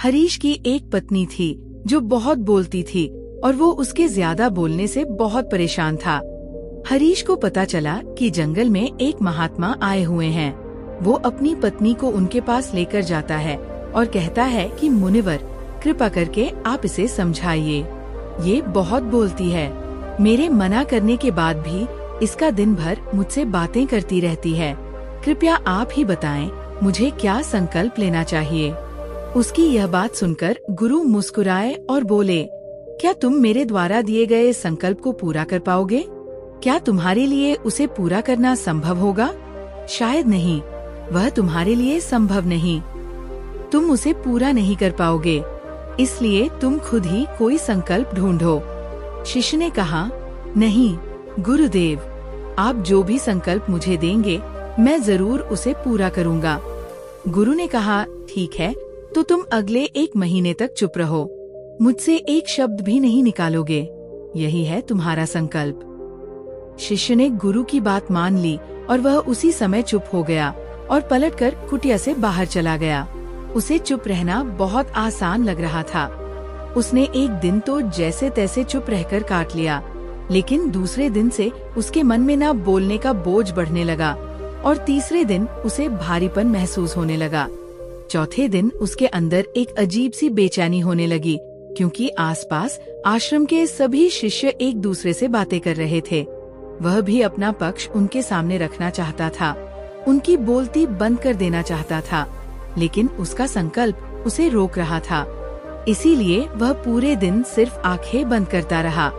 हरीश की एक पत्नी थी जो बहुत बोलती थी और वो उसके ज्यादा बोलने से बहुत परेशान था। हरीश को पता चला कि जंगल में एक महात्मा आए हुए हैं। वो अपनी पत्नी को उनके पास लेकर जाता है और कहता है कि मुनिवर, कृपा करके आप इसे समझाइए। ये बहुत बोलती है। मेरे मना करने के बाद भी इसका दिन भर मुझसे बातें करती रहती है। कृपया आप ही बताएं मुझे क्या संकल्प लेना चाहिए। उसकी यह बात सुनकर गुरु मुस्कुराए और बोले, क्या तुम मेरे द्वारा दिए गए संकल्प को पूरा कर पाओगे? क्या तुम्हारे लिए उसे पूरा करना संभव होगा? शायद नहीं, वह तुम्हारे लिए संभव नहीं। तुम उसे पूरा नहीं कर पाओगे, इसलिए तुम खुद ही कोई संकल्प ढूंढो। शिष्य ने कहा, नहीं गुरुदेव, आप जो भी संकल्प मुझे देंगे मैं जरूर उसे पूरा करूँगा। गुरु ने कहा, ठीक है, तो तुम अगले 1 महीने तक चुप रहो, मुझसे एक शब्द भी नहीं निकालोगे। यही है तुम्हारा संकल्प। शिष्य ने गुरु की बात मान ली और वह उसी समय चुप हो गया और पलटकर कुटिया से बाहर चला गया। उसे चुप रहना बहुत आसान लग रहा था। उसने एक दिन तो जैसे तैसे चुप रहकर काट लिया, लेकिन दूसरे दिन से उसके मन में ना बोलने का बोझ बढ़ने लगा और तीसरे दिन उसे भारीपन महसूस होने लगा। चौथे दिन उसके अंदर एक अजीब सी बेचैनी होने लगी, क्योंकि आसपास आश्रम के सभी शिष्य एक दूसरे से बातें कर रहे थे। वह भी अपना पक्ष उनके सामने रखना चाहता था, उनकी बोलती बंद कर देना चाहता था, लेकिन उसका संकल्प उसे रोक रहा था। इसीलिए वह पूरे दिन सिर्फ आंखें बंद करता रहा।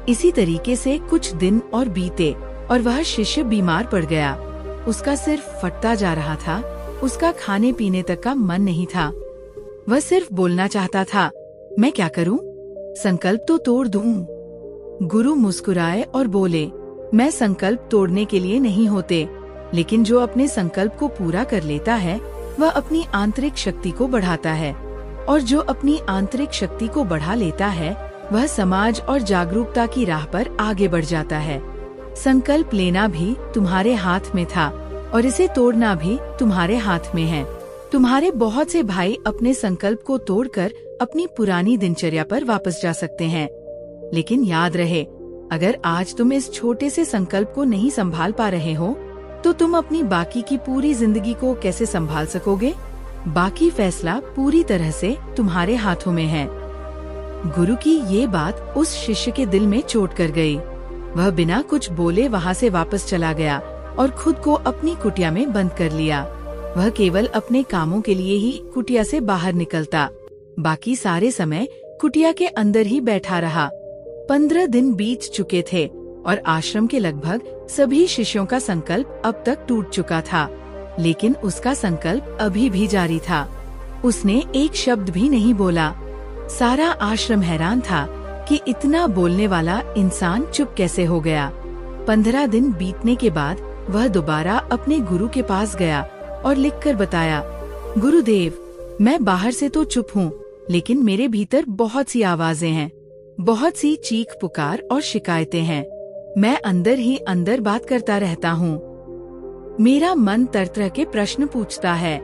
इसी तरीके से कुछ दिन और बीते और वह शिष्य बीमार पड़ गया। उसका सिर फटता जा रहा था, उसका खाने पीने तक का मन नहीं था। वह सिर्फ बोलना चाहता था, मैं क्या करूं? संकल्प तो तोड़ दूं। गुरु मुस्कुराए और बोले, मैं संकल्प तोड़ने के लिए नहीं होते, लेकिन जो अपने संकल्प को पूरा कर लेता है वह अपनी आंतरिक शक्ति को बढ़ाता है, और जो अपनी आंतरिक शक्ति को बढ़ा लेता है वह समाज और जागरूकता की राह पर आगे बढ़ जाता है। संकल्प लेना भी तुम्हारे हाथ में था और इसे तोड़ना भी तुम्हारे हाथ में है। तुम्हारे बहुत से भाई अपने संकल्प को तोड़कर अपनी पुरानी दिनचर्या पर वापस जा सकते हैं, लेकिन याद रहे, अगर आज तुम इस छोटे से संकल्प को नहीं संभाल पा रहे हो तो तुम अपनी बाकी की पूरी जिंदगी को कैसे संभाल सकोगे? बाकी फैसला पूरी तरह से तुम्हारे हाथों में है। गुरु की ये बात उस शिष्य के दिल में चोट कर गई। वह बिना कुछ बोले वहाँ से वापस चला गया और खुद को अपनी कुटिया में बंद कर लिया। वह केवल अपने कामों के लिए ही कुटिया से बाहर निकलता, बाकी सारे समय कुटिया के अंदर ही बैठा रहा। 15 दिन बीत चुके थे और आश्रम के लगभग सभी शिष्यों का संकल्प अब तक टूट चुका था, लेकिन उसका संकल्प अभी भी जारी था। उसने एक शब्द भी नहीं बोला। सारा आश्रम हैरान था कि इतना बोलने वाला इंसान चुप कैसे हो गया। 15 दिन बीतने के बाद वह दोबारा अपने गुरु के पास गया और लिखकर बताया, गुरुदेव, मैं बाहर से तो चुप हूँ, लेकिन मेरे भीतर बहुत सी आवाजें हैं, बहुत सी चीख पुकार और शिकायतें हैं। मैं अंदर ही अंदर बात करता रहता हूँ। मेरा मन तरह तरह के प्रश्न पूछता है।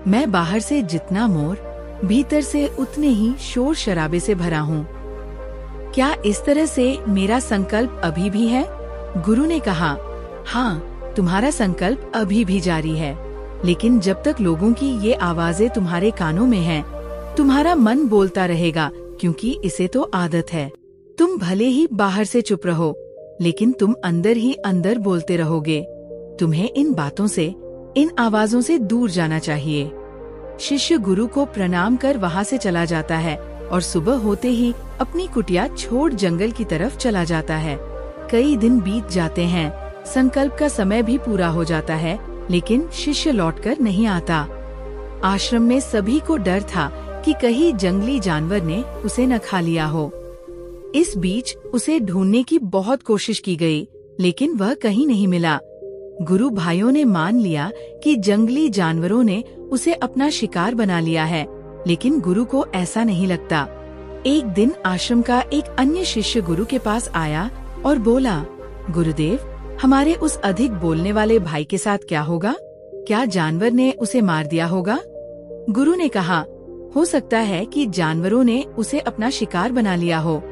मैं बाहर से जितना मोर, भीतर से उतने ही शोर शराबे से भरा हूँ। क्या इस तरह से मेरा संकल्प अभी भी है? गुरु ने कहा, हाँ, तुम्हारा संकल्प अभी भी जारी है, लेकिन जब तक लोगों की ये आवाजें तुम्हारे कानों में हैं, तुम्हारा मन बोलता रहेगा, क्योंकि इसे तो आदत है। तुम भले ही बाहर से चुप रहो, लेकिन तुम अंदर ही अंदर बोलते रहोगे। तुम्हें इन बातों से, इन आवाजों से दूर जाना चाहिए। शिष्य गुरु को प्रणाम कर वहाँ से चला जाता है और सुबह होते ही अपनी कुटिया छोड़ जंगल की तरफ चला जाता है। कई दिन बीत जाते हैं, संकल्प का समय भी पूरा हो जाता है, लेकिन शिष्य लौटकर नहीं आता। आश्रम में सभी को डर था कि कहीं जंगली जानवर ने उसे न खा लिया हो। इस बीच उसे ढूंढने की बहुत कोशिश की गई, लेकिन वह कहीं नहीं मिला। गुरु भाइयों ने मान लिया कि जंगली जानवरों ने उसे अपना शिकार बना लिया है, लेकिन गुरु को ऐसा नहीं लगता। एक दिन आश्रम का एक अन्य शिष्य गुरु के पास आया और बोला, गुरुदेव, हमारे उस अधिक बोलने वाले भाई के साथ क्या होगा? क्या जानवर ने उसे मार दिया होगा? गुरु ने कहा, हो सकता है कि जानवरों ने उसे अपना शिकार बना लिया हो,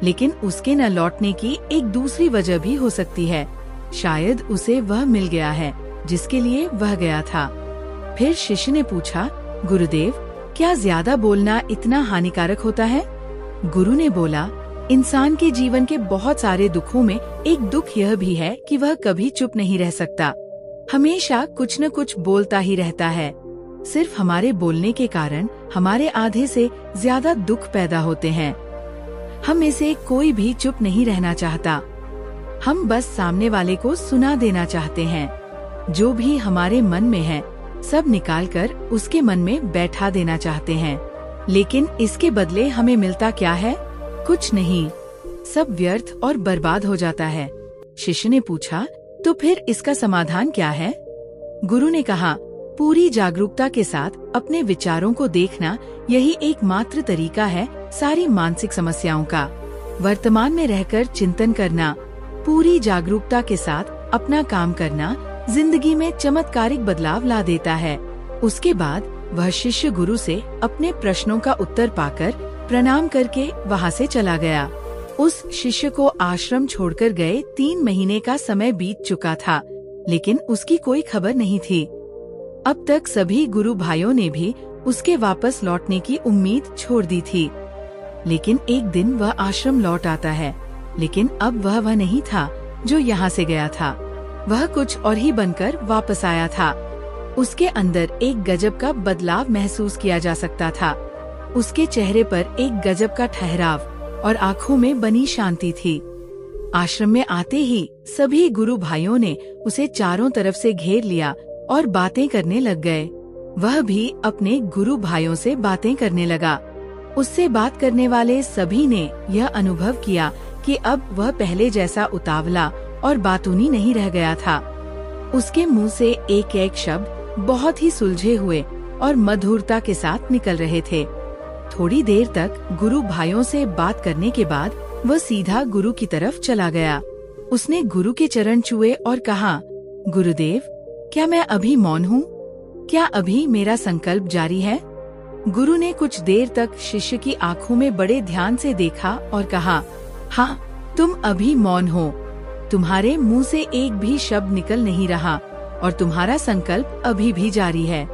लेकिन उसके न लौटने की एक दूसरी वजह भी हो सकती है। शायद उसे वह मिल गया है जिसके लिए वह गया था। फिर शिष्य ने पूछा, गुरुदेव, क्या ज्यादा बोलना इतना हानिकारक होता है? गुरु ने बोला, इंसान के जीवन के बहुत सारे दुखों में एक दुख यह भी है कि वह कभी चुप नहीं रह सकता, हमेशा कुछ न कुछ बोलता ही रहता है। सिर्फ हमारे बोलने के कारण हमारे आधे से ज्यादा दुख पैदा होते हैं। हम में से कोई भी चुप नहीं रहना चाहता, हम बस सामने वाले को सुना देना चाहते हैं। जो भी हमारे मन में है सब निकालकर उसके मन में बैठा देना चाहते हैं, लेकिन इसके बदले हमें मिलता क्या है? कुछ नहीं, सब व्यर्थ और बर्बाद हो जाता है। शिष्य ने पूछा, तो फिर इसका समाधान क्या है? गुरु ने कहा, पूरी जागरूकता के साथ अपने विचारों को देखना, यही एकमात्र तरीका है सारी मानसिक समस्याओं का। वर्तमान में रहकर चिंतन करना, पूरी जागरूकता के साथ अपना काम करना जिंदगी में चमत्कारिक बदलाव ला देता है। उसके बाद वह शिष्य गुरु से अपने प्रश्नों का उत्तर पाकर प्रणाम करके वहाँ से चला गया। उस शिष्य को आश्रम छोड़कर गए 3 महीने का समय बीत चुका था, लेकिन उसकी कोई खबर नहीं थी। अब तक सभी गुरु भाइयों ने भी उसके वापस लौटने की उम्मीद छोड़ दी थी। लेकिन एक दिन वह आश्रम लौट आता है, लेकिन अब वह नहीं था जो यहाँ से गया था। वह कुछ और ही बनकर वापस आया था। उसके अंदर एक गजब का बदलाव महसूस किया जा सकता था। उसके चेहरे पर एक गजब का ठहराव और आँखों में बनी शांति थी। आश्रम में आते ही सभी गुरु भाइयों ने उसे चारों तरफ से घेर लिया और बातें करने लग गए। वह भी अपने गुरु भाइयों से बातें करने लगा। उससे बात करने वाले सभी ने यह अनुभव किया कि अब वह पहले जैसा उतावला और बातूनी नहीं रह गया था। उसके मुंह से एक एक शब्द बहुत ही सुलझे हुए और मधुरता के साथ निकल रहे थे। थोड़ी देर तक गुरु भाइयों से बात करने के बाद वह सीधा गुरु की तरफ चला गया। उसने गुरु के चरण छुए और कहा, गुरुदेव, क्या मैं अभी मौन हूँ? क्या अभी मेरा संकल्प जारी है? गुरु ने कुछ देर तक शिष्य की आंखों में बड़े ध्यान से देखा और कहा, हाँ, तुम अभी मौन हो। तुम्हारे मुंह से एक भी शब्द निकल नहीं रहा और तुम्हारा संकल्प अभी भी जारी है।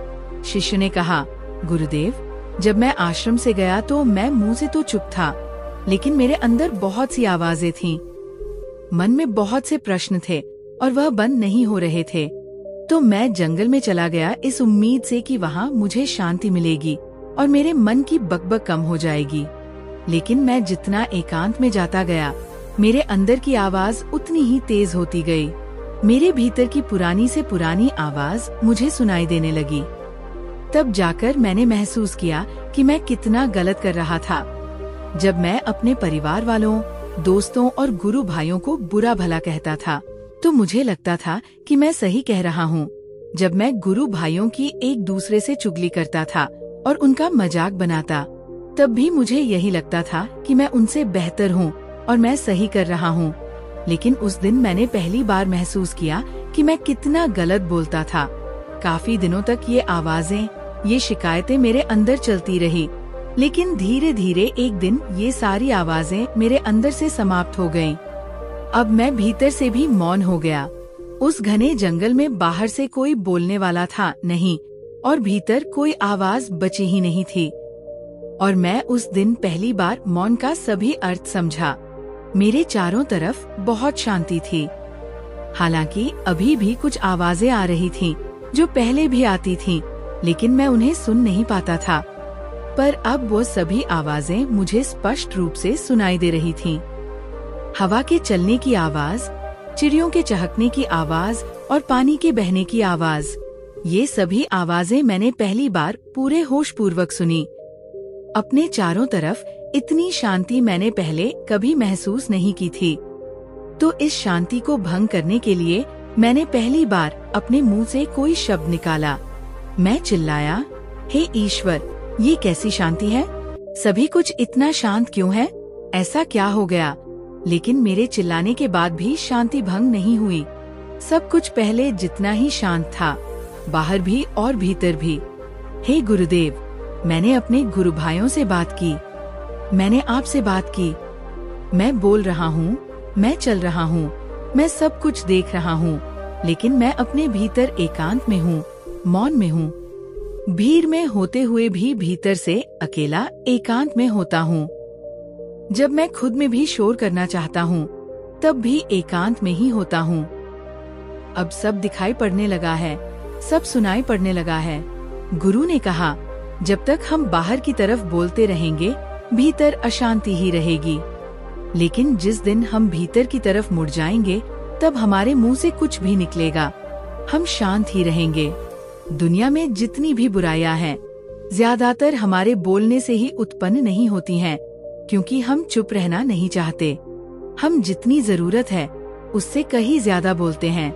शिष्य ने कहा, गुरुदेव, जब मैं आश्रम से गया तो मैं मुंह से तो चुप था, लेकिन मेरे अंदर बहुत सी आवाजें थीं। मन में बहुत से प्रश्न थे और वह बंद नहीं हो रहे थे। तो मैं जंगल में चला गया इस उम्मीद से कि वहाँ मुझे शांति मिलेगी और मेरे मन की बकबक कम हो जाएगी। लेकिन मैं जितना एकांत में जाता गया, मेरे अंदर की आवाज उतनी ही तेज होती गई। मेरे भीतर की पुरानी से पुरानी आवाज मुझे सुनाई देने लगी। तब जाकर मैंने महसूस किया कि मैं कितना गलत कर रहा था। जब मैं अपने परिवार वालों, दोस्तों और गुरु भाइयों को बुरा भला कहता था तो मुझे लगता था कि मैं सही कह रहा हूँ। जब मैं गुरु भाइयों की एक दूसरे से चुगली करता था और उनका मजाक बनाता, तब भी मुझे यही लगता था कि मैं उनसे बेहतर हूँ और मैं सही कर रहा हूँ। लेकिन उस दिन मैंने पहली बार महसूस किया कि मैं कितना गलत बोलता था। काफी दिनों तक ये आवाजें, ये शिकायतें मेरे अंदर चलती रही, लेकिन धीरे धीरे एक दिन ये सारी आवाजें मेरे अंदर से समाप्त हो गयीं। अब मैं भीतर से भी मौन हो गया। उस घने जंगल में बाहर से कोई बोलने वाला था नहीं और भीतर कोई आवाज बची ही नहीं थी। और मैं उस दिन पहली बार मौन का सभी अर्थ समझा। मेरे चारों तरफ बहुत शांति थी। हालांकि अभी भी कुछ आवाजें आ रही थीं, जो पहले भी आती थीं, लेकिन मैं उन्हें सुन नहीं पाता था। पर अब वो सभी आवाजें मुझे स्पष्ट रूप से सुनाई दे रही थीं। हवा के चलने की आवाज, चिड़ियों के चहकने की आवाज और पानी के बहने की आवाज, ये सभी आवाजें मैंने पहली बार पूरे होश पूर्वक सुनी। अपने चारों तरफ इतनी शांति मैंने पहले कभी महसूस नहीं की थी। तो इस शांति को भंग करने के लिए मैंने पहली बार अपने मुंह से कोई शब्द निकाला। मैं चिल्लाया, हे ईश्वर, ये कैसी शांति है? सभी कुछ इतना शांत क्यों है? ऐसा क्या हो गया? लेकिन मेरे चिल्लाने के बाद भी शांति भंग नहीं हुई। सब कुछ पहले जितना ही शांत था, बाहर भी और भीतर भी। हे गुरुदेव, मैंने अपने गुरु भाइयों से बात की, मैंने आपसे बात की। मैं बोल रहा हूँ, मैं चल रहा हूँ, मैं सब कुछ देख रहा हूँ, लेकिन मैं अपने भीतर एकांत में हूँ, मौन में हूँ। भीड़ में होते हुए भी भीतर से अकेला एकांत में होता हूँ। जब मैं खुद में भी शोर करना चाहता हूँ, तब भी एकांत में ही होता हूँ। अब सब दिखाई पड़ने लगा है, सब सुनाई पड़ने लगा है। गुरु ने कहा, जब तक हम बाहर की तरफ बोलते रहेंगे, भीतर अशांति ही रहेगी। लेकिन जिस दिन हम भीतर की तरफ मुड़ जाएंगे, तब हमारे मुंह से कुछ भी निकलेगा, हम शांत ही रहेंगे। दुनिया में जितनी भी बुराइयां हैं, ज्यादातर हमारे बोलने से ही उत्पन्न नहीं होती हैं, क्योंकि हम चुप रहना नहीं चाहते। हम जितनी जरूरत है उससे कहीं ज्यादा बोलते हैं।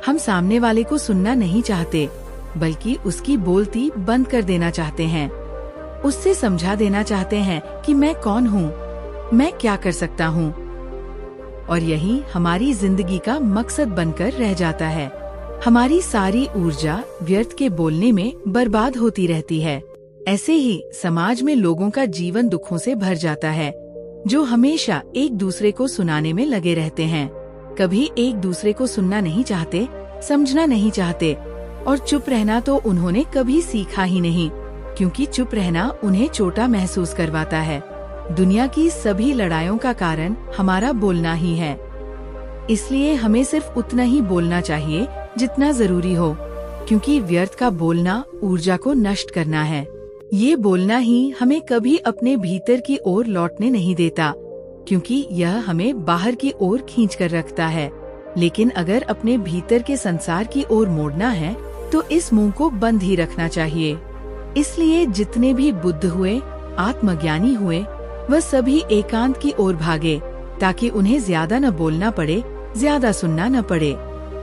हम सामने वाले को सुनना नहीं चाहते, बल्कि उसकी बोलती बंद कर देना चाहते हैं। उससे समझा देना चाहते हैं कि मैं कौन हूँ, मैं क्या कर सकता हूँ। और यही हमारी जिंदगी का मकसद बनकर रह जाता है। हमारी सारी ऊर्जा व्यर्थ के बोलने में बर्बाद होती रहती है। ऐसे ही समाज में लोगों का जीवन दुखों से भर जाता है, जो हमेशा एक दूसरे को सुनाने में लगे रहते हैं। कभी एक दूसरे को सुनना नहीं चाहते, समझना नहीं चाहते, और चुप रहना तो उन्होंने कभी सीखा ही नहीं, क्योंकि चुप रहना उन्हें छोटा महसूस करवाता है। दुनिया की सभी लड़ाइयों का कारण हमारा बोलना ही है। इसलिए हमें सिर्फ उतना ही बोलना चाहिए जितना जरूरी हो, क्योंकि व्यर्थ का बोलना ऊर्जा को नष्ट करना है। ये बोलना ही हमें कभी अपने भीतर की ओर लौटने नहीं देता, क्योंकि यह हमें बाहर की ओर खींच कर रखता है। लेकिन अगर अपने भीतर के संसार की ओर मोड़ना है, तो इस मुंह को बंद ही रखना चाहिए। इसलिए जितने भी बुद्ध हुए, आत्मज्ञानी हुए, वह सभी एकांत की ओर भागे, ताकि उन्हें ज्यादा न बोलना पड़े, ज्यादा सुनना न पड़े।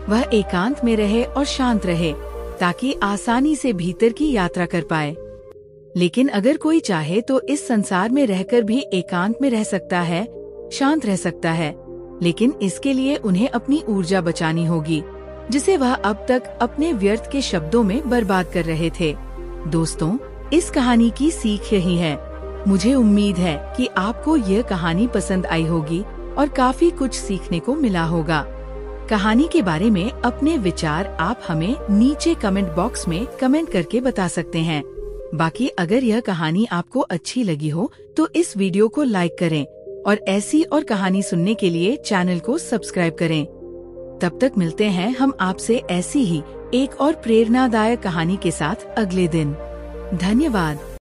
वह एकांत में रहे और शांत रहे, ताकि आसानी से भीतर की यात्रा कर पाए। लेकिन अगर कोई चाहे तो इस संसार में रहकर भी एकांत में रह सकता है, शांत रह सकता है, लेकिन इसके लिए उन्हें अपनी ऊर्जा बचानी होगी, जिसे वह अब तक अपने व्यर्थ के शब्दों में बर्बाद कर रहे थे। दोस्तों, इस कहानी की सीख यही है। मुझे उम्मीद है कि आपको यह कहानी पसंद आई होगी और काफी कुछ सीखने को मिला होगा। कहानी के बारे में अपने विचार आप हमें नीचे कमेंट बॉक्स में कमेंट करके बता सकते हैं। बाकी अगर यह कहानी आपको अच्छी लगी हो तो इस वीडियो को लाइक करें और ऐसी और कहानी सुनने के लिए चैनल को सब्सक्राइब करें। तब तक मिलते हैं हम आपसे ऐसी ही एक और प्रेरणादायक कहानी के साथ अगले दिन। धन्यवाद।